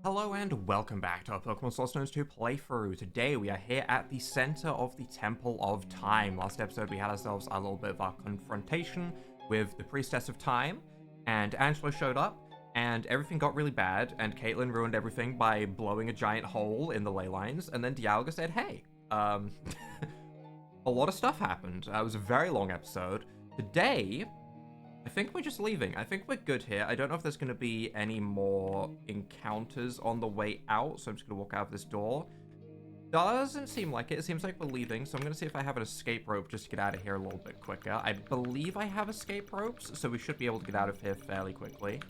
Hello and welcome back to our Pokemon Soulstones 2 playthrough. Today we are here at the center of the Temple of Time. Last episode we had ourselves a little bit of our confrontation with the Priestess of Time, and Angelo showed up, and everything got really bad, and Caitlin ruined everything by blowing a giant hole in the ley lines, and then Dialga said, hey, a lot of stuff happened. It was a very long episode. Today, I think we're just leaving. I think we're good here. I don't know if there's going to be any more encounters on the way out, so I'm just going to walk out of this door. Doesn't seem like it. It seems like we're leaving, so I'm going to see if I have an escape rope just to get out of here a little bit quicker. I believe I have escape ropes, so we should be able to get out of here fairly quickly.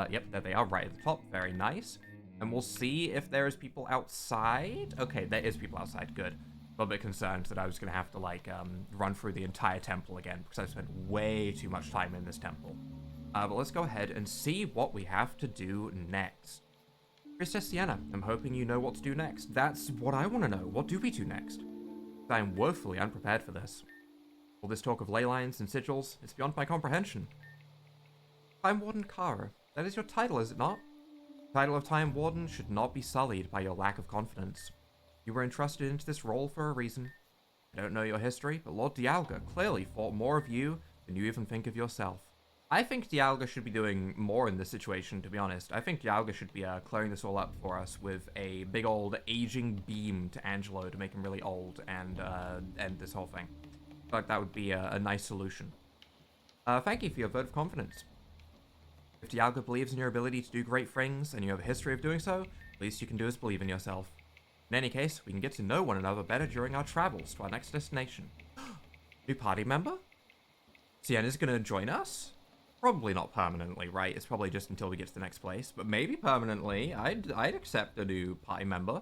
Yep, there they are, right at the top. Very nice. And we'll see if there is people outside. Okay, there is people outside. Good. A little bit concerned that I was going to have to, like, run through the entire temple again, because I've spent way too much time in this temple. But let's go ahead and see what we have to do next. Priestess Sienna, I'm hoping you know what to do next. That's what I want to know. What do we do next? I am woefully unprepared for this. All this talk of ley lines and sigils, it's beyond my comprehension. Time Warden Kara, that is your title, is it not? The title of Time Warden should not be sullied by your lack of confidence. You were entrusted into this role for a reason. I don't know your history, but Lord Dialga clearly thought more of you than you even think of yourself. I think Dialga should be doing more in this situation, to be honest. I think Dialga should be clearing this all up for us with a big old aging beam to Angelo to make him really old and end this whole thing. I feel like that would be a nice solution. Thank you for your vote of confidence. If Dialga believes in your ability to do great things, and you have a history of doing so, the least you can do is believe in yourself. In any case, we can get to know one another better during our travels to our next destination. New party member? Sienna's gonna join us? Probably not permanently, right? It's probably just until we get to the next place, but maybe permanently. I'd accept a new party member.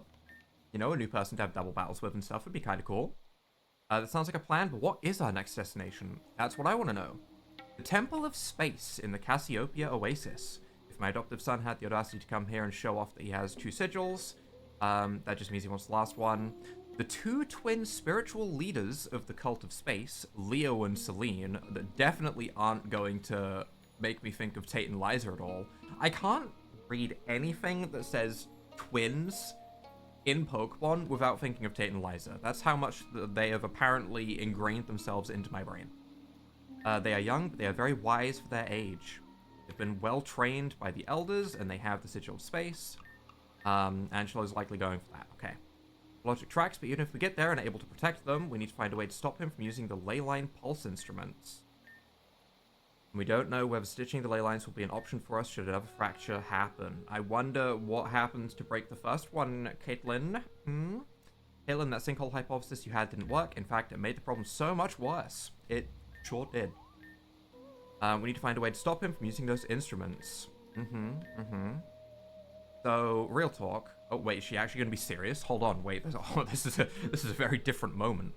You know, a new person to have double battles with and stuff would be kind of cool. That sounds like a plan, but what is our next destination? That's what I want to know. The Temple of Space in the Cassiopeia Oasis. If my adoptive son had the audacity to come here and show off that he has 2 sigils, that just means he wants the last one. The 2 twin spiritual leaders of the Cult of Space, Leo and Celine, that definitely aren't going to make me think of Tate and Liza at all. I can't read anything that says twins in Pokemon without thinking of Tate and Liza. That's how much they have apparently ingrained themselves into my brain. They are young, but they are very wise for their age. They've been well trained by the elders, and they have the Sigil of Space. Angelo's likely going for that. Okay. Logic tracks, but even if we get there and are able to protect them, we need to find a way to stop him from using the ley line pulse instruments. We don't know whether stitching the ley lines will be an option for us should another fracture happen. I wonder what happens to break the first one, Caitlin. Caitlin, that sinkhole hypothesis you had didn't work. In fact, it made the problem so much worse. It sure did. We need to find a way to stop him from using those instruments. So, real talk. Oh, wait, is she actually going to be serious? Hold on, wait. This is a very different moment.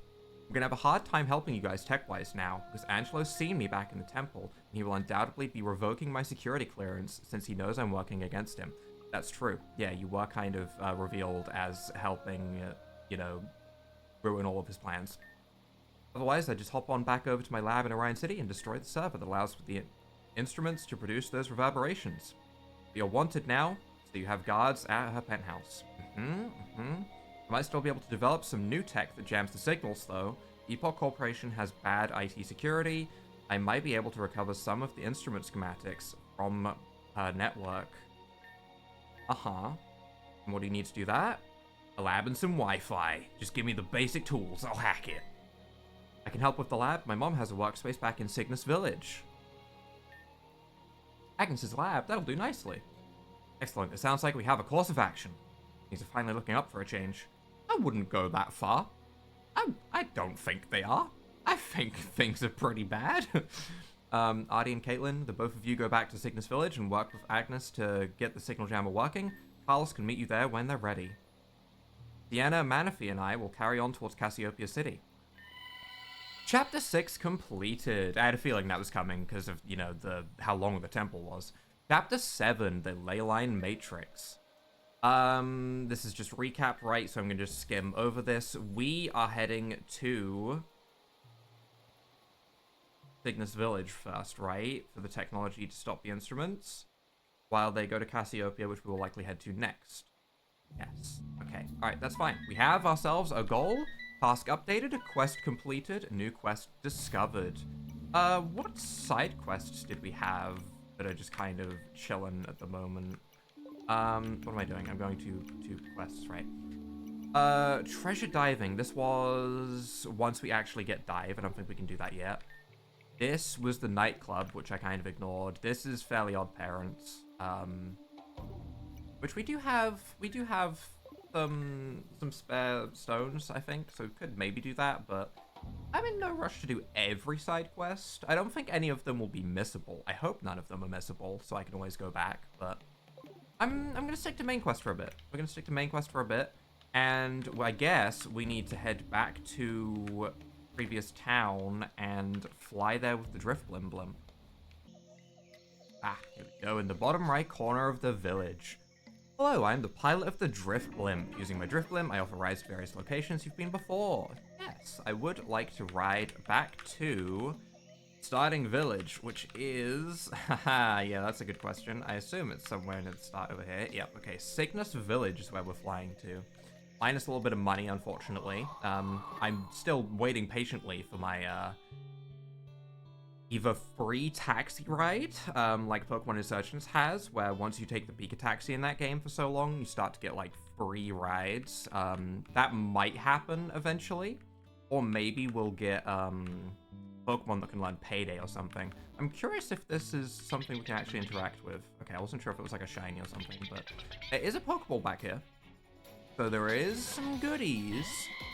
I'm going to have a hard time helping you guys tech-wise now, because Angelo's seen me back in the temple, and he will undoubtedly be revoking my security clearance since he knows I'm working against him. That's true. Yeah, you were kind of revealed as helping, you know, ruin all of his plans. Otherwise, I just hop on back over to my lab in Orion City and destroy the server that allows for the instruments to produce those reverberations. You're wanted now. So you have guards at her penthouse. I might still be able to develop some new tech that jams the signals, though. Epoch Corporation has bad IT security. I might be able to recover some of the instrument schematics from her network. And what do you need to do that? A lab and some Wi-Fi. Just give me the basic tools, I'll hack it. I can help with the lab. My mom has a workspace back in Cygnus Village. Agnes's lab? That'll do nicely. Excellent. It sounds like we have a course of action. Things are finally looking up for a change. I wouldn't go that far. I don't think they are. I think things are pretty bad. Artie and Caitlin, the both of you go back to Cygnus Village and work with Agnes to get the signal jammer working. Carlos can meet you there when they're ready. Deanna, Manaphy, and I will carry on towards Cassiopeia City. Chapter 6 completed. I had a feeling that was coming because of, you know, how long the temple was. Chapter 7, the Leyline Matrix. This is just recap, right? So I'm going to just skim over this. We are heading to Cygnus Village first, right? For the technology to stop the instruments. while they go to Cassiopeia, which we will likely head to next. Yes. Okay. Alright, that's fine. We have ourselves a goal. Task updated, quest completed, new quest discovered. What side quests did we have that are just kind of chilling at the moment? What am I doing? I'm going to quests, right? Treasure diving. This was once we actually get dive. I don't think we can do that yet. This was the nightclub, which I kind of ignored. This is Fairly Odd Parents. Which we do have some spare stones, I think, so we could maybe do that, but I'm in no rush to do every side quest. I don't think any of them will be missable. I hope none of them are missable, so I can always go back, but I'm gonna stick to main quest for a bit. We're gonna stick to main quest for a bit, and I guess we need to head back to previous town and fly there with the drift blim blim. Ah, here we go, in the bottom right corner of the village. Hello, I'm the pilot of the Drift Blimp. Using my Drift Blimp, I offer rides to various locations you've been before. Yes, I would like to ride back to Starting Village, which is... Haha, yeah, that's a good question. I assume it's somewhere near the start over here. Yep, okay, Cygnus Village is where we're flying to. Minus a little bit of money, unfortunately. I'm still waiting patiently for my, either free taxi ride, like Pokemon Insurgence has, where once you take the Pika Taxi in that game for so long, you start to get, like, free rides. That might happen eventually. Or maybe we'll get, Pokemon that can learn Payday or something. I'm curious if this is something we can actually interact with. Okay, I wasn't sure if it was, like, a shiny or something, but there is a Pokeball back here. So there is some goodies.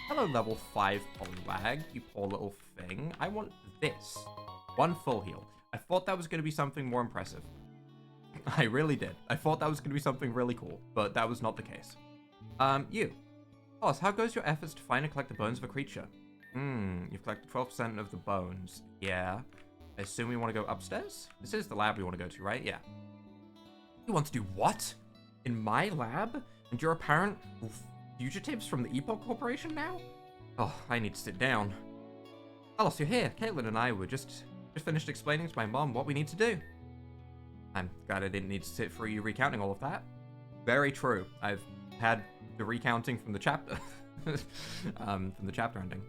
Hello, level 5 Poliwag, you poor little thing. I want this. 1 full heal. I thought that was going to be something more impressive. I really did. I thought that was going to be something really cool, but that was not the case. You. Boss, how goes your efforts to find and collect the bones of a creature? You've collected 12% of the bones. Yeah. I assume we want to go upstairs? This is the lab we want to go to, right? Yeah. You want to do what? In my lab? And you're apparent fugitives from the Epoch Corporation now? Oh, I need to sit down. Alice, you're here. Caitlin and I were just finished explaining to my mom what we need to do. I'm glad I didn't need to sit through you recounting all of that. Very true. I've had the recounting from the chapter. From the chapter ending.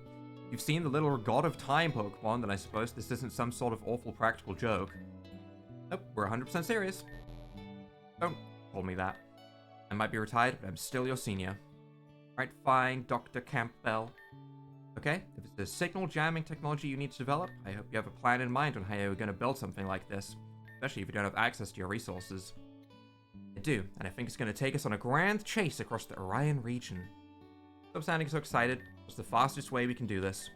You've seen the little god of time Pokemon, then I suppose this isn't some sort of awful practical joke. Nope, we're 100% serious. Don't call me that. I might be retired, but I'm still your senior. Right, fine, Dr. Campbell. Okay, if it's the signal jamming technology you need to develop, I hope you have a plan in mind on how you're going to build something like this, especially if you don't have access to your resources. I do, and I think it's going to take us on a grand chase across the Orion region. Stop sounding so excited. What's the fastest way we can do this?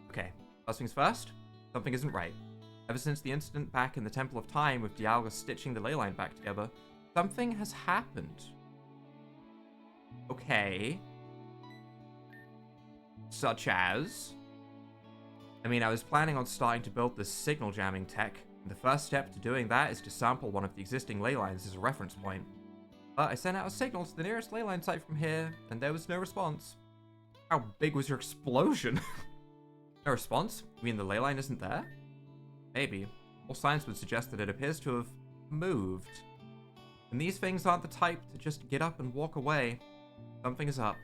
Okay, first things first, something isn't right. Ever since the incident back in the Temple of Time with Dialga stitching the ley line back together, something has happened. Okay. Such as... I mean, I was planning on starting to build this signal jamming tech, and the first step to doing that is to sample one of the existing ley lines as a reference point. But I sent out a signal to the nearest ley line site from here, and there was no response. How big was your explosion? No response? You mean the ley line isn't there? Maybe. All signs would suggest that it appears to have moved. And these things aren't the type to just get up and walk away. Something is up.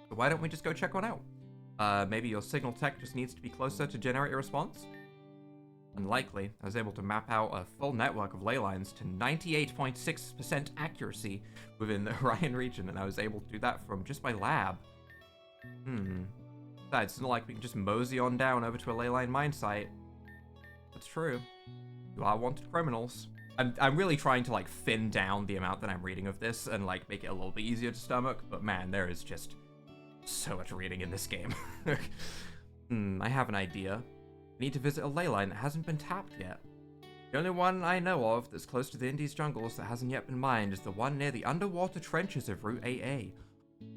So why don't we just go check one out? Maybe your signal tech just needs to be closer to generate a response? Unlikely. I was able to map out a full network of ley lines to 98.6% accuracy within the Orion region, and I was able to do that from just my lab. Besides, it's not like we can just mosey on down over to a ley line mine site. That's true. You are wanted criminals. I'm really trying to, like, thin down the amount that I'm reading of this and, like, make it a little bit easier to stomach, but man, there is just so much reading in this game. I have an idea. I need to visit a ley line that hasn't been tapped yet. The only one I know of that's close to the Indies jungles that hasn't yet been mined is the one near the underwater trenches of Route AA.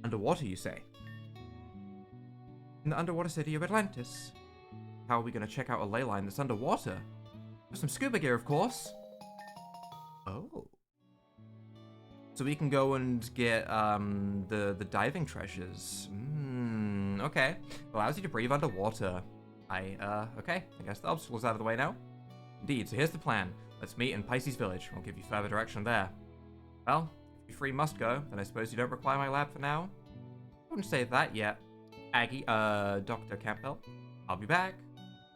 Underwater, you say? In the underwater city of Atlantis. How are we going to check out a ley line that's underwater? With some scuba gear, of course. Oh. So we can go and get the diving treasures. Okay. Allows you to breathe underwater. Okay. I guess the obstacle's out of the way now. Indeed, so here's the plan. Let's meet in Pisces Village. I'll give you further direction there. Well, if you three must go, then I suppose you don't require my lab for now? I wouldn't say that yet. Dr. Campbell. I'll be back.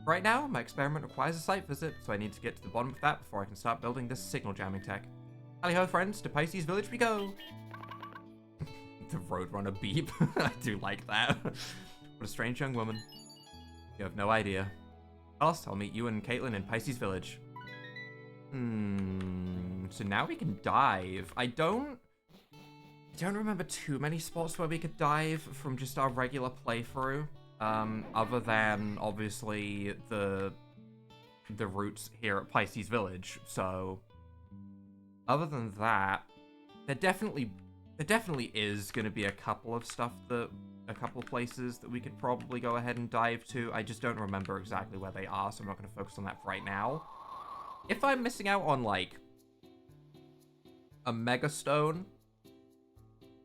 Right now, my experiment requires a site visit, so I need to get to the bottom of that before I can start building this signal jamming tech. Hally-ho, friends, to Pisces Village we go! The Roadrunner beep. I do like that. What a strange young woman. You have no idea. Else, I'll meet you and Caitlin in Pisces Village. So now we can dive. I don't remember too many spots where we could dive from just our regular playthrough. Other than, obviously, the routes here at Pisces Village. So, other than that, there definitely is going to be a couple of places that we could probably go ahead and dive to. I just don't remember exactly where they are, so I'm not going to focus on that right now. If I'm missing out on, like, a Megastone,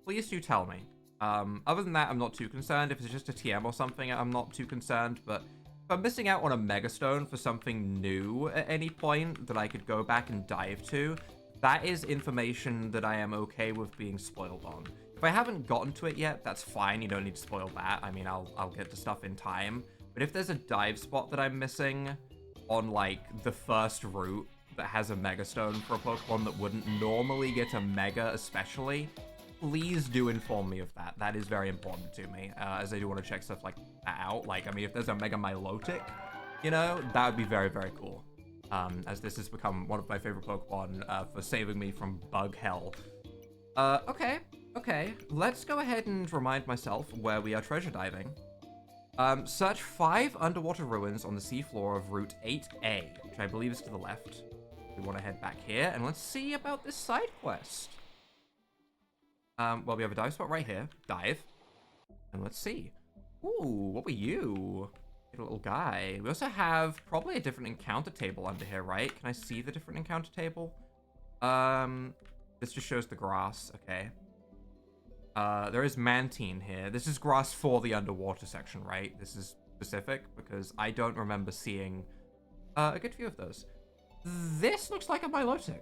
please do tell me. Other than that, I'm not too concerned. If it's just a TM or something, I'm not too concerned. But if I'm missing out on a Megastone for something new at any point that I could go back and dive to, that is information that I am okay with being spoiled on. If I haven't gotten to it yet, that's fine. You don't need to spoil that. I mean, I'll get to stuff in time. But if there's a dive spot that I'm missing on, like, the first route that has a Megastone for a Pokemon that wouldn't normally get a Mega especially, please do inform me of that. That is very important to me, as I do want to check stuff like that out. Like, I mean, if there's a Mega Milotic, you know, that would be very, very cool. As this has become one of my favorite Pokemon for saving me from bug hell. Okay. Let's go ahead and remind myself where we are treasure diving. Search 5 underwater ruins on the seafloor of Route 8A, which I believe is to the left. We want to head back here, and let's see about this side quest. Well, we have a dive spot right here. Dive. And let's see. Ooh, what were you? You're a little guy. We also have probably a different encounter table under here, right? Can I see the different encounter table? This just shows the grass. Okay. There is Mantine here. This is grass for the underwater section, right? This is specific because I don't remember seeing a good few of those. This looks like a Milotic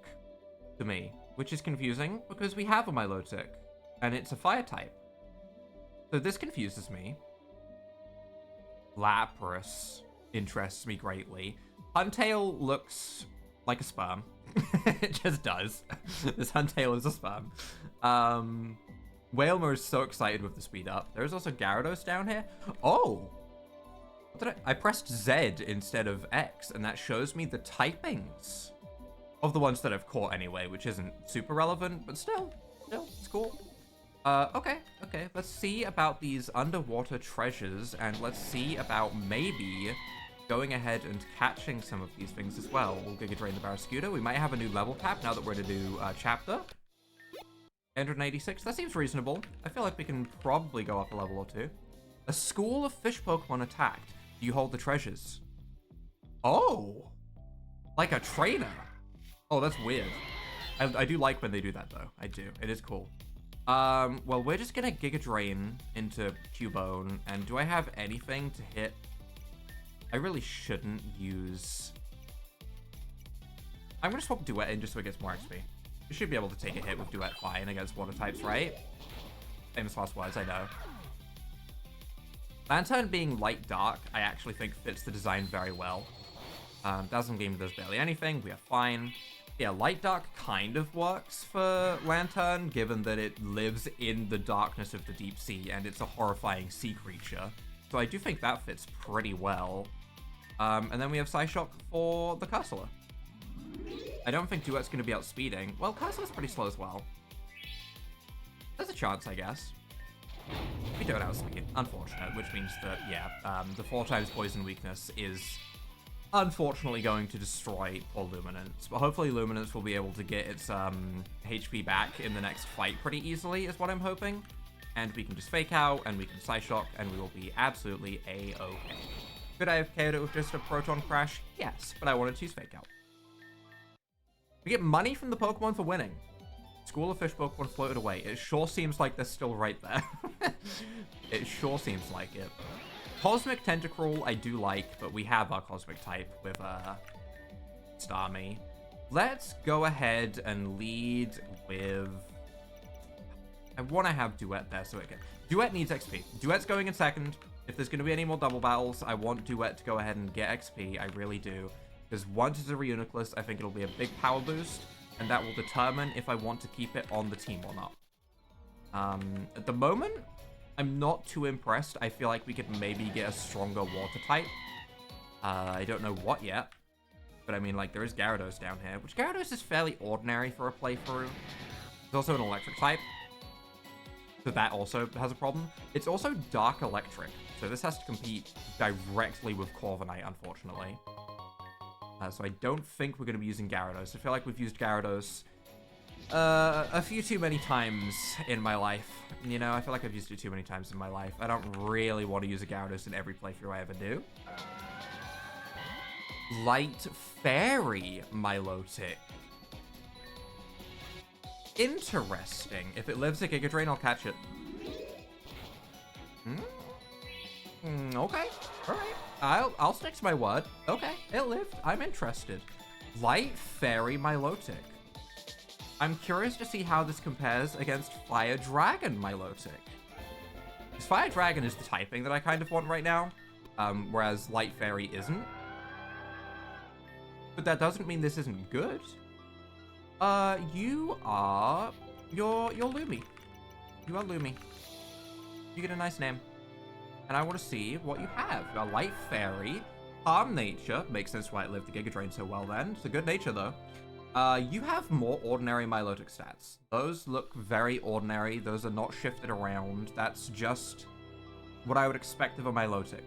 to me, which is confusing because we have a Milotic and it's a fire type. So this confuses me. Lapras interests me greatly. Huntail looks like a sperm. It just does. This Huntail is a sperm. Whalmer is so excited with the speed up. There's also Gyarados down here. Oh! What did I pressed Z instead of X, and that shows me the typings of the ones that I've caught anyway, which isn't super relevant, but still, it's cool. Okay. Let's see about these underwater treasures, and let's see about maybe going ahead and catching some of these things as well. We'll Giga Drain the Barraskewda. We might have a new level cap now that we're in a new chapter. 186, that seems reasonable. I feel like we can probably go up a level or two. A school of fish Pokemon attacked. Do you hold the treasures? Oh! Like a trainer. Oh, that's weird. I do like when they do that, though. I do. It is cool. Well, we're just gonna Giga Drain into Cubone. And do I have anything to hit? I really shouldn't use... I'm gonna swap Duet in just so it gets more XP. We should be able to take a hit with Duet fine against water types, right? Famous last words, I know. Lantern being light-dark, I actually think fits the design very well. Dazzling Gleam does barely anything, we are fine. Yeah, light-dark kind of works for Lantern, given that it lives in the darkness of the deep sea, and it's a horrifying sea creature. So I do think that fits pretty well. And then we have Psyshock for the Cursor. I don't think Duet's going to be outspeeding. Well, Cursor's pretty slow as well. There's a chance, I guess. We don't outspeed. Unfortunate, which means that, yeah, the 4x poison weakness is unfortunately going to destroy poor Luminance. But hopefully Luminance will be able to get its HP back in the next fight pretty easily, is what I'm hoping. And we can just Fake Out, and we can Psyshock, and we will be absolutely A-okay. Could I have KO'd it with just a Proton Crash? Yes, but I wanted to use Fake Out. We get money from the Pokemon for winning. School of Fish Pokemon floated away. It sure seems like they're still right there. It sure seems like it. Cosmic Tentacruel I do like, but we have our Cosmic type with Starmie. Let's go ahead and lead with... I want to have Duet there so it can... Duet needs XP. Duet's going in second. If there's going to be any more double battles, I want Duet to go ahead and get XP. I really do. Because once it's a Reuniclus, I think it'll be a big power boost, and that will determine if I want to keep it on the team or not. At the moment, I'm not too impressed. I feel like we could maybe get a stronger water type. I don't know what yet. But I mean, like, there is Gyarados down here, which Gyarados is fairly ordinary for a playthrough. There's also an electric type. So that also has a problem. It's also Dark Electric. So this has to compete directly with Corviknight, unfortunately. So I don't think we're going to be using Gyarados. I feel like we've used Gyarados a few too many times in my life. You know, I feel like I've used it too many times in my life. I don't really want to use a Gyarados in every playthrough I ever do. Light Fairy Milotic. Interesting. If it lives a Giga Drain, I'll catch it. Okay. Alright. I'll stick to my word. Okay. It lived. I'm interested. Light Fairy Milotic. I'm curious to see how this compares against Fire Dragon Milotic. Because Fire Dragon is the typing that I kind of want right now. Whereas Light Fairy isn't. But that doesn't mean this isn't good. You're Lumi. You are Lumi. You get a nice name. And I want to see what you have. A Light Fairy, Calm Nature. Makes sense why it lived the Giga Drain so well then. It's a good nature though. You have more ordinary Milotic stats. Those look very ordinary. Those are not shifted around. That's just what I would expect of a Milotic.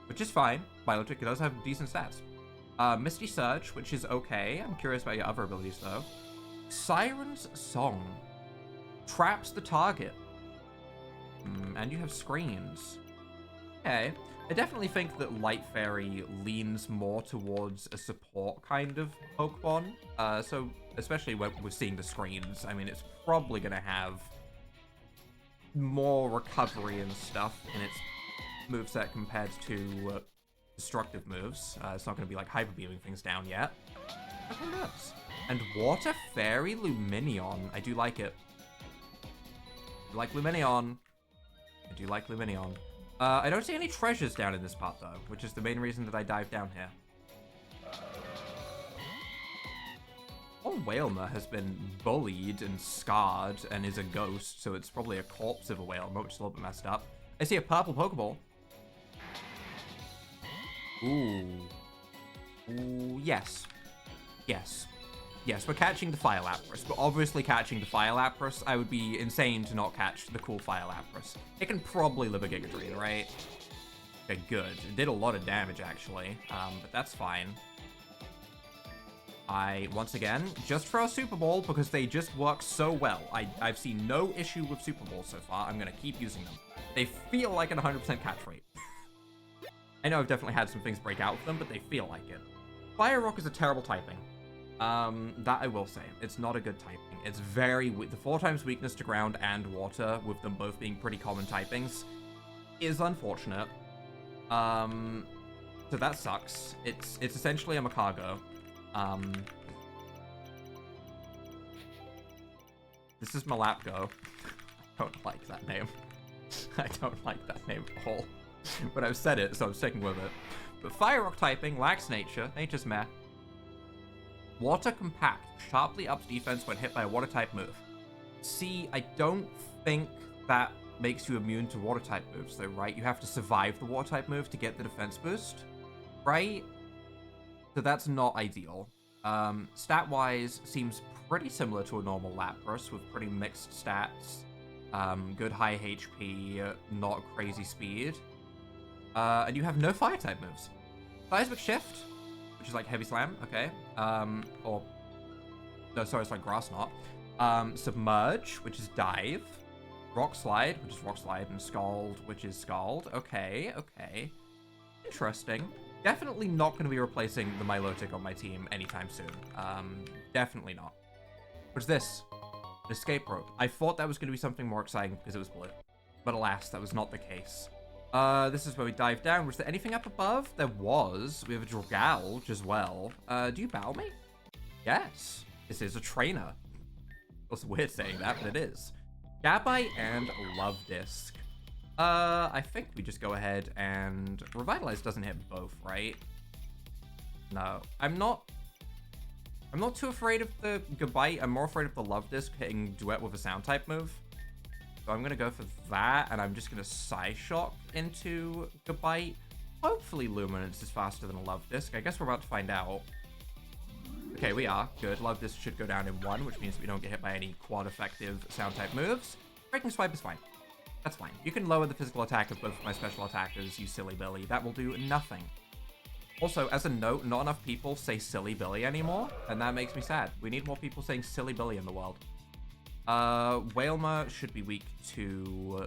Which is fine. Milotic does have decent stats. Misty Surge, which is okay. I'm curious about your other abilities, though. Siren's Song. Traps the target. And you have Screens. Okay. I definitely think that Light Fairy leans more towards a support kind of Pokemon. So, especially when we're seeing the Screens, I mean, it's probably going to have more recovery and stuff in its moveset compared to... destructive moves. It's not going to be like hyper beaming things down yet. But who knows? And Water Fairy Luminion. I do like it. I like Luminion. I do like Luminion. I don't see any treasures down in this part though, which is the main reason that I dived down here. Oh, Wailmer has been bullied and scarred and is a ghost, so it's probably a corpse of a Wailmer, which is a little bit messed up. I see a purple Pokeball. Ooh. Ooh, yes. Yes. Yes, we're catching the Fire Lapras. We're obviously catching the Fire Lapras. I would be insane to not catch the cool Fire Lapras. It can probably live a Giga Drain, right? Okay, good. It did a lot of damage, actually. But that's fine. Once again, just throw a Super Ball because they just work so well. I've seen no issue with Super Balls so far. I'm going to keep using them. They feel like an 100% catch rate. I know I've definitely had some things break out with them, but they feel like it. Fire Rock is a terrible typing. That I will say. It's not a good typing. It's very weak. The 4 times weakness to ground and water, with them both being pretty common typings, is unfortunate. So that sucks. It's essentially a Makago. This is Malapgo. I don't like that name. I don't like that name at all. But I've said it, so I'm sticking with it. But Fire Rock typing lacks nature. Nature's meh. Water Compact sharply ups defense when hit by a water type move. See, I don't think that makes you immune to water type moves, though, right? You have to survive the water type move to get the defense boost, right? So that's not ideal. Stat-wise, seems pretty similar to a normal Lapras with pretty mixed stats. Good high HP, not crazy speed. And you have no fire type moves. Seismic Shift, which is like Heavy Slam, okay. No, sorry, it's like Grass Knot. Submerge, which is Dive. Rock Slide, which is Rock Slide, and Scald, which is Scald. Okay, okay. Interesting. Definitely not going to be replacing the Milotic on my team anytime soon. Definitely not. What's this? An escape rope. I thought that was going to be something more exciting because it was blue. But alas, that was not the case. This is where we dive down. Was there anything up above? There was. We have a Dragalge as well. Do you battle me? Yes, this is a trainer. It's weird saying that, but it is. Gabite and Love Disc. I think we just go ahead and Revitalize doesn't hit both, right? No, I'm not too afraid of the Gabite. I'm more afraid of the Love Disc hitting Duet with a Sound type move. So I'm gonna go for that, and I'm just gonna Psyshock into Gabite. Hopefully Luminance is faster than a Love Disc. I guess we're about to find out. Okay, we are. Good. Love Disc should go down in 1, which means we don't get hit by any quad effective Sound type moves. Breaking Swipe is fine. That's fine. You can lower the physical attack of both of my special attackers, you silly Billy. That will do nothing. Also, as a note, not enough people say Silly Billy anymore, and that makes me sad. We need more people saying Silly Billy in the world. Whalmer should be weak to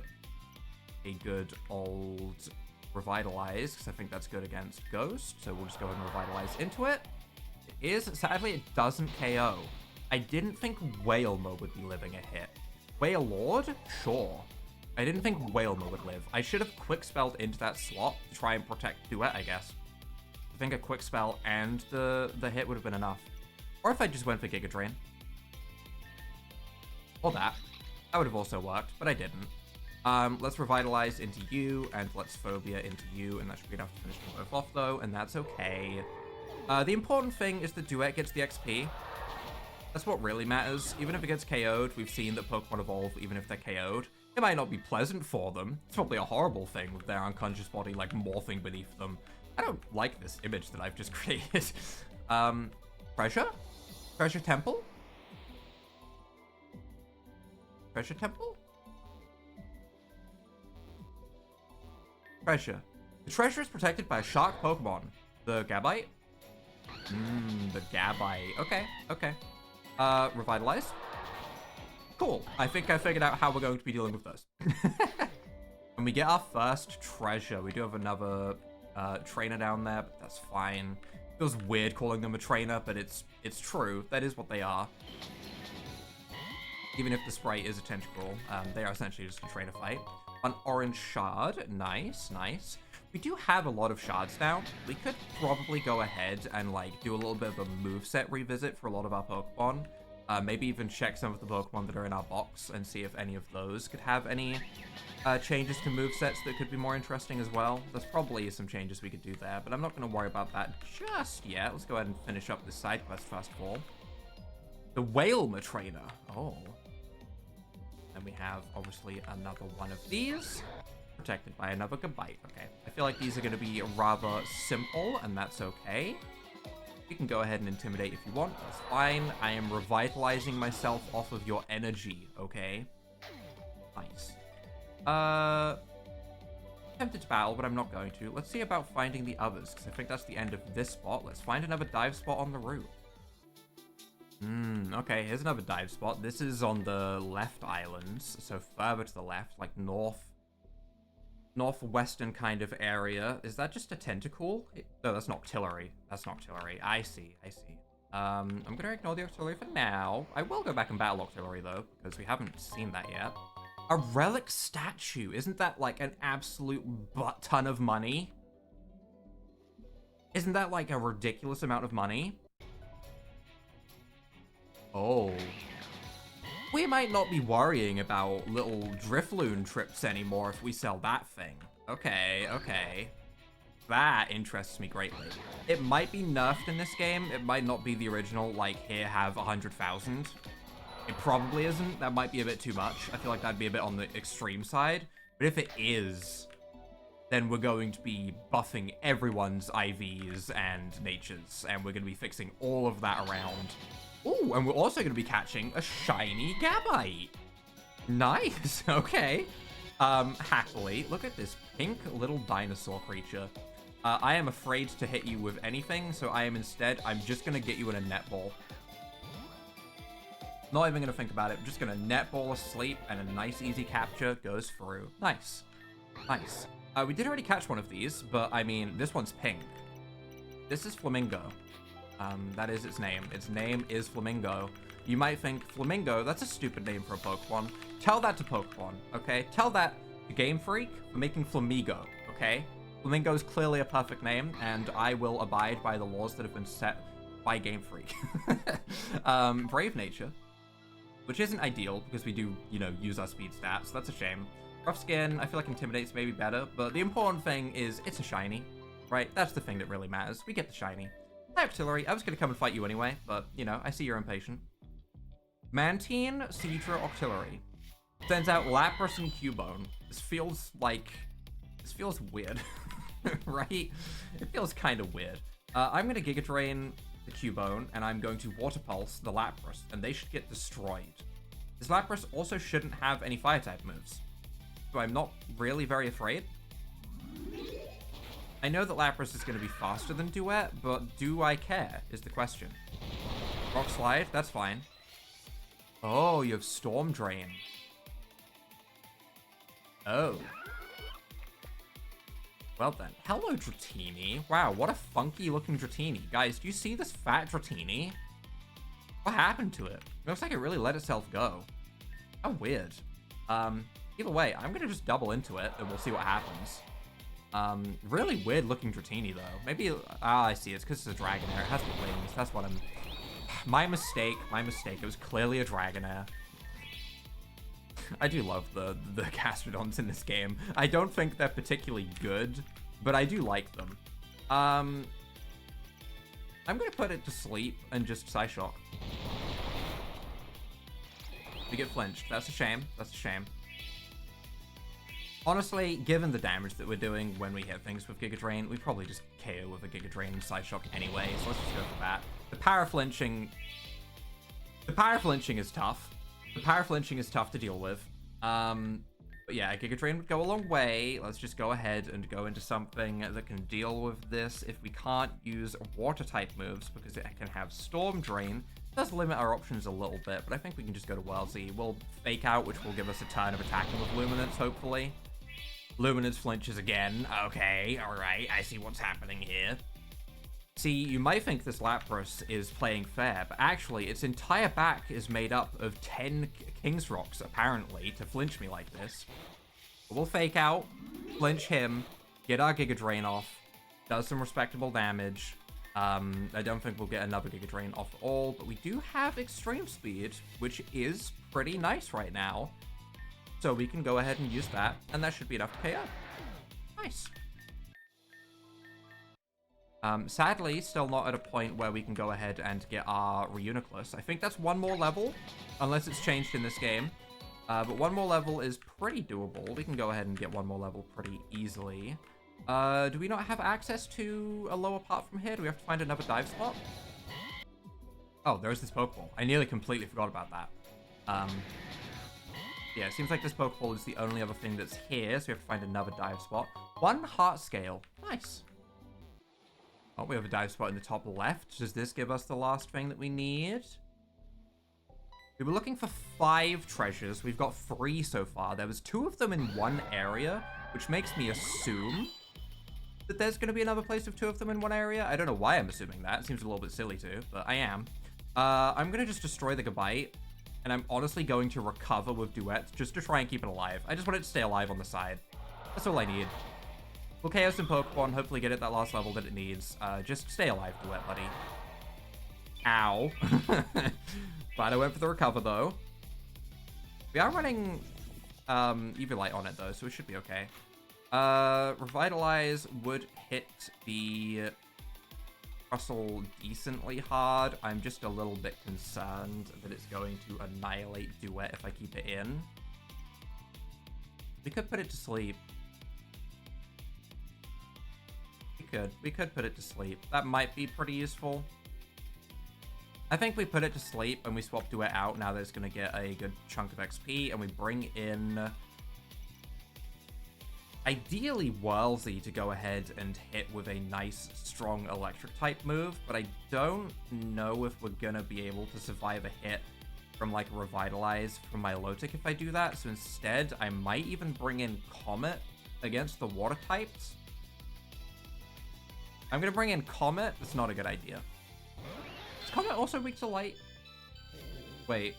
a good old Revitalize, because I think that's good against Ghost, so we'll just go ahead and Revitalize into it. It is, sadly, it doesn't KO. I didn't think Whalmer would be living a hit. Whale Lord? Sure. I didn't think Whalmer would live. I should have Quick Spelled into that slot to try and protect Duet, I guess. I think a Quick Spell and the hit would have been enough. Or if I just went for Giga Drain. Or that. That would have also worked, but I didn't. Let's Revitalize into you, and let's Phobia into you, and that should be enough to finish them both off, though, and that's okay. The important thing is the Duet gets the XP. That's what really matters. Even if it gets KO'd, we've seen that Pokemon evolve even if they're KO'd. It might not be pleasant for them. It's probably a horrible thing with their unconscious body, like, morphing beneath them. I don't like this image that I've just created. Treasure? Treasure Temple? Treasure Temple? Treasure. The treasure is protected by a shark Pokemon. The Gabite? The Gabite. Okay, okay. Revitalize? Cool. I think I figured out how we're going to be dealing with those. And we get our first treasure. We do have another trainer down there, but that's fine. It feels weird calling them a trainer, but it's true. That is what they are. Even if the sprite is a tentacle, they are essentially just a trainer fight. An orange shard. Nice, nice. We do have a lot of shards now. We could probably go ahead and, like, do a little bit of a moveset revisit for a lot of our Pokemon. Maybe even check some of the Pokemon that are in our box and see if any of those could have any changes to movesets that could be more interesting as well. There's probably some changes we could do there, but I'm not going to worry about that just yet. Let's go ahead and finish up this side quest first of all. The Whalmer Trainer. Oh. And we have, obviously, another one of these. Protected by another Gabite. Okay. I feel like these are going to be rather simple, and that's okay. You can go ahead and Intimidate if you want. That's fine. I am revitalizing myself off of your energy, okay? Nice. Tempted to battle, but I'm not going to. Let's see about finding the others, because I think that's the end of this spot. Let's find another dive spot on the route. Okay, here's another dive spot. This is on the left islands, so further to the left, like northwestern kind of area. Is that just a tentacle? No, that's Noctillery. That's Noctillery. I see, I see. I'm gonna ignore the Octillery for now. I will go back and battle Octillery though, because we haven't seen that yet. A relic statue. Isn't that like an absolute butt ton of money? Isn't that like a ridiculous amount of money? Oh. We might not be worrying about little Drifloon trips anymore if we sell that thing. Okay, okay. That interests me greatly. It might be nerfed in this game. It might not be the original, like, here, have 100,000. It probably isn't. That might be a bit too much. I feel like that'd be a bit on the extreme side. But if it is, then we're going to be buffing everyone's IVs and natures. And we're going to be fixing all of that around. Ooh, and we're also going to be catching a shiny Gabite. Nice. Okay. Happily. Look at this pink little dinosaur creature. I am afraid to hit you with anything, so I'm just going to get you in a netball. Not even going to think about it. I'm just going to netball asleep, and a nice easy capture goes through. Nice. Nice. We did already catch one of these, but I mean, this one's pink. This is Flamingo. That is its name. Its name is Flamingo. You might think, Flamingo, that's a stupid name for a Pokemon. Tell that to Pokemon, okay? Tell that to Gamefreak for making Flamigo, okay? Flamingo is clearly a perfect name, and I will abide by the laws that have been set by Gamefreak. Brave Nature, which isn't ideal because we do, you know, use our speed stats. So that's a shame. Rough Skin, I feel like Intimidate's maybe better, but the important thing is it's a shiny, right? That's the thing that really matters. We get the shiny. Hi, Artillery. I was going to come and fight you anyway, but, you know, I see you're impatient. Mantine, Seadra, Artillery. Sends out Lapras and Cubone. This feels weird, right? It feels kind of weird. I'm going to Giga Drain the Cubone, and I'm going to Water Pulse the Lapras, and they should get destroyed. This Lapras also shouldn't have any Fire-type moves, so I'm not really very afraid. I know that Lapras is going to be faster than Duet, but do I care, is the question. Rock Slide, that's fine. Oh, you have Storm Drain. Oh. Well then. Hello, Dratini. Wow, what a funky looking Dratini. Guys, do you see this fat Dratini? What happened to it? It looks like it really let itself go. How weird. Either way, I'm gonna just double into it and we'll see what happens. Really weird looking Dratini though. Maybe, I see, it's because it's a Dragonair. It has the wings, that's what I'm... My mistake. It was clearly a Dragonair. I do love the Gastrodons in this game. I don't think they're particularly good, but I do like them. I'm gonna put it to sleep and just Psyshock. We get flinched. That's a shame. That's a shame. Honestly, given the damage that we're doing when we hit things with Giga Drain, we probably just KO with a Giga Drain and Psyshock anyway, so let's just go for that. The power flinching is tough. The power flinching is tough to deal with. But yeah, Giga Drain would go a long way. Let's just go ahead and go into something that can deal with this. If we can't use water-type moves because it can have Storm Drain, it does limit our options a little bit, but I think we can just go to Worldsy. We'll Fake Out, which will give us a turn of attacking with Luminance, hopefully. Luminance flinches again. Okay, alright, I see what's happening here. See, you might think this Lapras is playing fair, but actually its entire back is made up of 10 King's Rocks, apparently, to flinch me like this. But we'll Fake Out, flinch him, get our Giga Drain off, does some respectable damage. I don't think we'll get another Giga Drain off at all, but we do have Extreme Speed, which is pretty nice right now. So we can go ahead and use that, and that should be enough to KO. Nice. Sadly, still not at a point where we can go ahead and get our Reuniclus. I think that's one more level, unless it's changed in this game. But one more level is pretty doable. We can go ahead and get one more level pretty easily. Do we not have access to a lower part from here? Do we have to find another dive spot? Oh, there's this Pokeball. I nearly completely forgot about that. Yeah, it seems like this Pokeball is the only other thing that's here, so we have to find another dive spot. 1 heart scale. Nice. Oh, we have a dive spot in the top left. Does this give us the last thing that we need? We were looking for 5 treasures. We've got 3 so far. There was 2 of them in one area, which makes me assume that there's going to be another place with 2 of them in one area. I don't know why I'm assuming that. It seems a little bit silly too, but I am. I'm going to just destroy the Gabite, and I'm honestly going to recover with Duet just to try and keep it alive. I just want it to stay alive on the side. That's all I need. We'll KO some Pokemon, hopefully get it that last level that it needs. Just stay alive, Duet, buddy. Ow. Glad I went for the recover, though. We are running Eviolite on it, though, so it should be okay. Revitalize would hit the Russell decently hard. I'm just a little bit concerned that it's going to annihilate Duet if I keep it in. We could put it to sleep. We could put it to sleep. That might be pretty useful. I think we put it to sleep and we swap Duet out now that it's going to get a good chunk of XP, and we bring in ideally Whirlsy to go ahead and hit with a nice strong electric type move, but I don't know if we're going to be able to survive a hit from like Revitalize from my Milotic if I do that. So instead I might even bring in Comet against the water types. I'm going to bring in Comet. That's not a good idea. Is Comet also weak to light? Wait.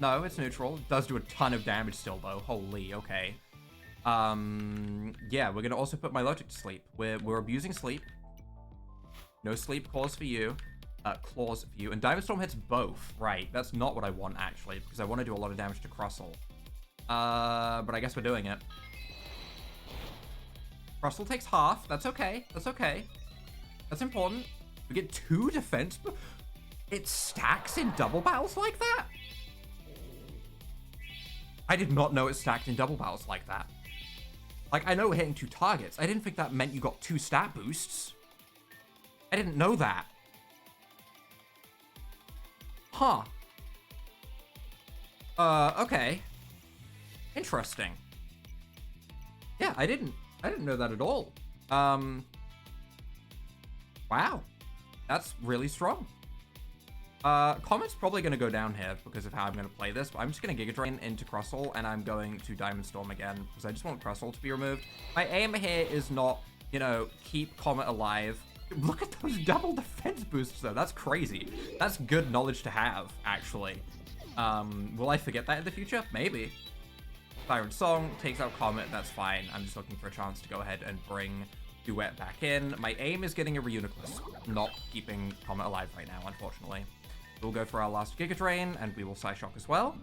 No, it's neutral. It does do a ton of damage still, though. Holy, okay. Yeah, we're going to also put Milotic to sleep. We're abusing sleep. No sleep claws for you. Claws for you. And Diamond Storm hits both. Right. That's not what I want, actually, because I want to do a lot of damage to Crustle. But I guess we're doing it. Crustle takes half. That's okay. That's okay. That's important. We get 2 defense. It stacks in double battles like that? I did not know it stacked in double battles like that. Like, I know we're hitting 2 targets. I didn't think that meant you got 2 stat boosts. I didn't know that. Huh. Okay. Interesting. Yeah, I didn't know that at all. Wow. That's really strong. Comet's probably going to go down here because of how I'm going to play this, but I'm just going to Giga Drain into Crustle, and I'm going to Diamond Storm again, because I just want Crustle to be removed. My aim here is not, you know, keep Comet alive. Look at those double defense boosts, though. That's crazy. That's good knowledge to have, actually. Will I forget that in the future? Maybe. Siren Song takes out Comet. That's fine. I'm just looking for a chance to go ahead and bring Duet back in. My aim is getting a Reuniclus, not keeping Comet alive right now, unfortunately. We'll go for our last Giga Drain, and we will Psyshock as well.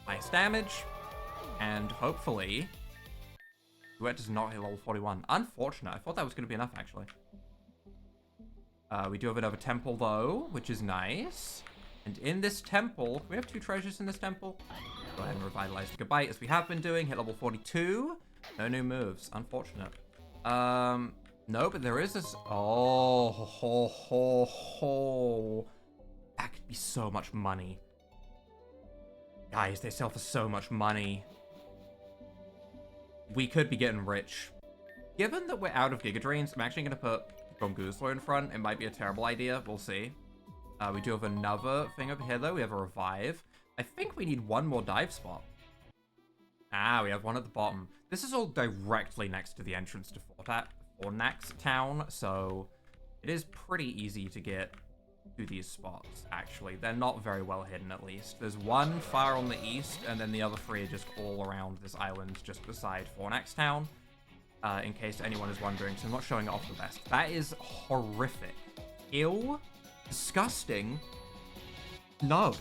Nice damage. And hopefully... Duet does not hit level 41. Unfortunate. I thought that was going to be enough, actually. We do have another temple, though, which is nice. And in this temple... We have 2 treasures in this temple. Go ahead and revitalize the Goodbye, as we have been doing. Hit level 42. No new moves. Unfortunate. No, but there is this... Oh, ho, ho, ho. That could be so much money. Guys, they sell for so much money. We could be getting rich. Given that we're out of Giga Drains, I'm actually going to put Gongoozler in front. It might be a terrible idea. We'll see. We do have another thing over here, though. We have a Revive. I think we need one more dive spot. Ah, we have one at the bottom. This is all directly next to the entrance to Fornax Town, so it is pretty easy to get to these spots, actually. They're not very well hidden, at least. There's one far on the east, and then the other 3 are just all around this island just beside Fornax Town, in case anyone is wondering, so I'm not showing it off the best. That is horrific. Ew. Disgusting. No.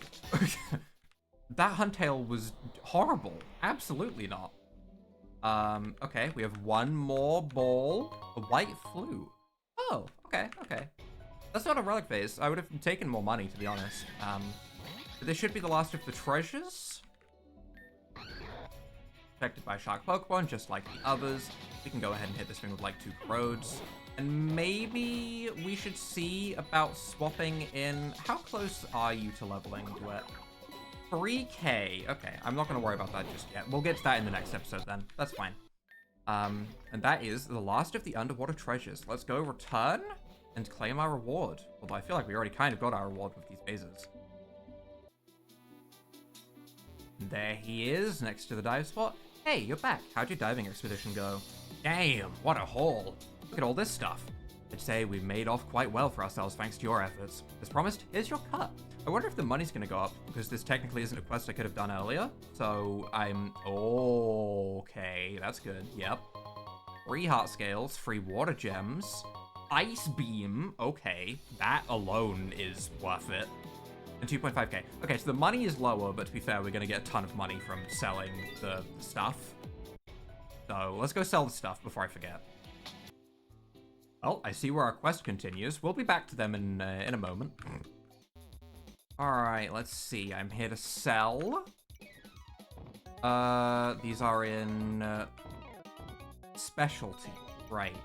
That Huntail was horrible. Absolutely not. Okay, we have one more ball. A white flute. Oh, okay, okay. That's not a relic phase. I would have taken more money, to be honest. But this should be the last of the treasures. Protected by Shark Pokemon, just like the others. We can go ahead and hit this thing with, like, 2 Corrodes. And maybe we should see about swapping in... How close are you to leveling, Duet? 3k. Okay, I'm not going to worry about that just yet. We'll get to that in the next episode then. That's fine. And that is the last of the underwater treasures. Let's go return and claim our reward. Although I feel like we already kind of got our reward with these bases. And there he is, next to the dive spot. Hey, you're back. How'd your diving expedition go? Damn, what a haul. Look at all this stuff. I'd say we made off quite well for ourselves thanks to your efforts. As promised, here's your cut. I wonder if the money's gonna go up, because this technically isn't a quest I could have done earlier. So I'm... Okay, that's good. Yep. 3 heart scales, 3 water gems, ice beam. Okay, that alone is worth it. And 2.5k. Okay, so the money is lower, but to be fair, we're gonna get a ton of money from selling the stuff. So let's go sell the stuff before I forget. Well, I see where our quest continues. We'll be back to them in a moment. Alright, let's see. I'm here to sell. These are in specialty, right.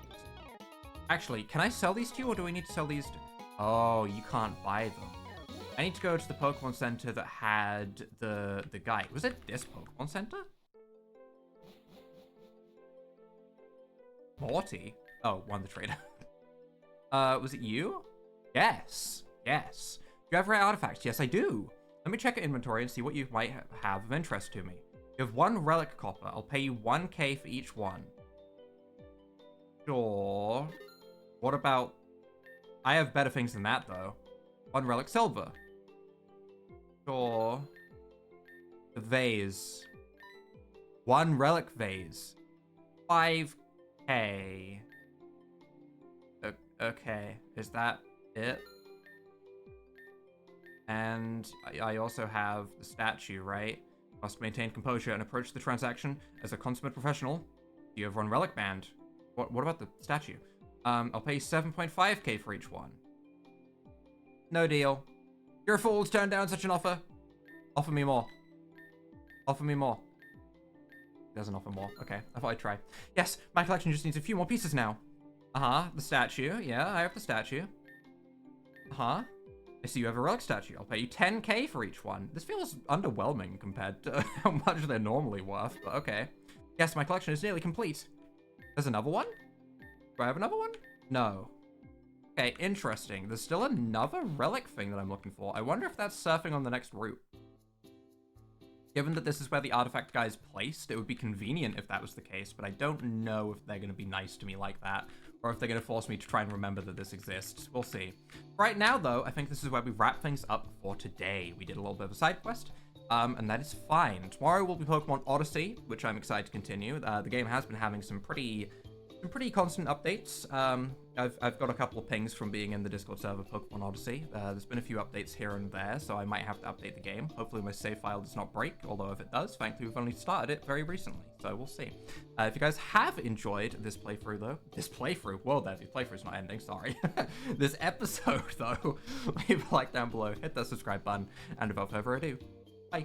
Actually, can I sell these to you, or do we need to sell these to... Oh, you can't buy them. I need to go to the Pokemon Center that had the guide. Was it this Pokemon Center? Morty? Oh, one the trader. Was it you? Yes. Yes. Do you have rare artifacts? Yes, I do. Let me check your inventory and see what you might have of interest to me. You have 1 relic copper. I'll pay you 1k for each one. Sure. What about... I have better things than that, though. 1 relic silver. Sure. The vase. 1 relic vase. 5k. Okay, is that it? And I also have the statue, right? Must maintain composure and approach the transaction as a consummate professional. You have run Relic Band. What about the statue? I'll pay 7.5k for each one. No deal. You're a fool to turn down such an offer. Offer me more. Offer me more. He doesn't offer more. Okay, I thought I'd try. Yes, my collection just needs a few more pieces now. Uh-huh, the statue. Yeah, I have the statue. Uh-huh. I see you have a relic statue. I'll pay you 10k for each one. This feels underwhelming compared to how much they're normally worth, but okay. Yes, my collection is nearly complete. There's another one? Do I have another one? No. Okay, interesting. There's still another relic thing that I'm looking for. I wonder if that's surfing on the next route. Given that this is where the artifact guy is placed, it would be convenient if that was the case, but I don't know if they're going to be nice to me like that, or if they're going to force me to try and remember that this exists. We'll see. Right now, though, I think this is where we wrap things up for today. We did a little bit of a side quest, and that is fine. Tomorrow will be Pokemon Odyssey, which I'm excited to continue. The game has been having some pretty constant updates. I've got a couple of pings from being in the Discord server Pokemon Odyssey. There's been a few updates here and there, so I might have to update the game. Hopefully my save file does not break, although if it does, thankfully we've only started it very recently, so we'll see. If you guys have enjoyed this playthrough, though, whoa, the playthrough's not ending, sorry. This episode, though, leave a like down below, hit that subscribe button, and without further ado, bye.